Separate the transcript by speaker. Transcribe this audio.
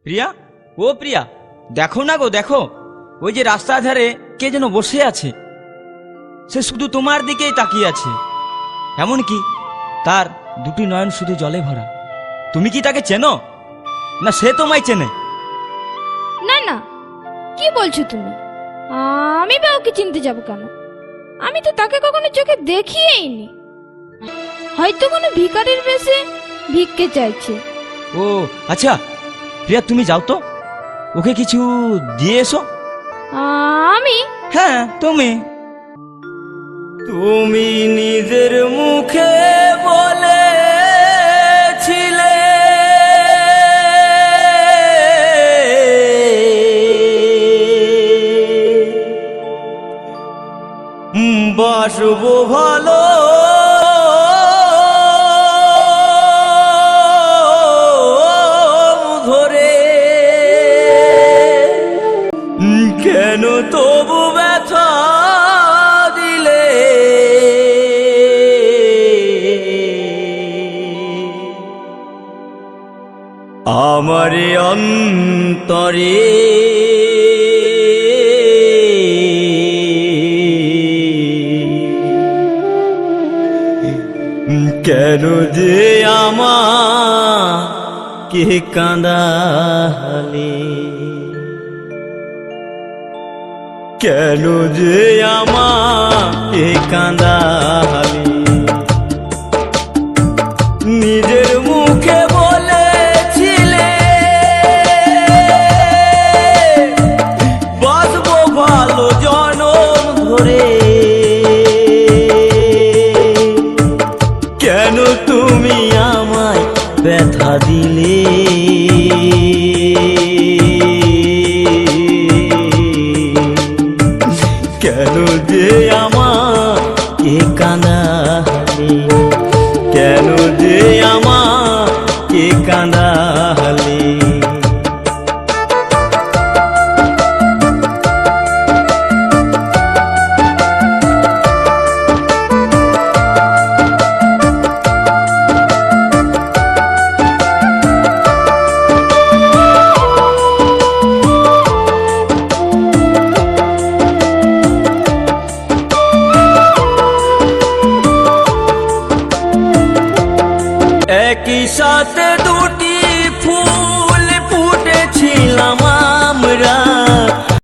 Speaker 1: প্রিয়া, ও প্রিয়া, দেখো না গো, দেখো ওই যে রাস্তার ধারে কে যেন বসে আছে। সে শুধু তোমার দিকেই তাকিয়ে আছে, এমনকি তার দুটি নয়ন শুধু জলে ভরা। তুমি কি তাকে চেনো, না সে তোমায় চেনে?
Speaker 2: না না, কি বলছো তুমি? আমি বা ওকে চিনতে যাব কেন? আমি তো তাকে কখনো চোখে দেখিয়েইনি। হয়তো কোনো ভিখারির বেশে ভিক্ষে চাইছে।
Speaker 1: ও আচ্ছা প্রিয়া, তুমি যাও তো, ওকে কিছু দিয়ে এসো।
Speaker 2: আমি?
Speaker 1: হ্যাঁ তুমি। তুমি নিজের মুখে বলেছিলে বাসবো ভালো, ধরে কেন তবু ব্যথা দিলে? আমারে অন্তরে কেন যে আমাকে কাঁদালে? কেন যে আমাকে কাঁদালে? নিজের মুখে বলেছিলে বাসবো ভালো জনম ধরে, কেন তুমি আমায় ব্যথা দিলে? কেন যে আমাকে কাঁদালে? কেন যে আমাকে কাঁদালে? একই সাথে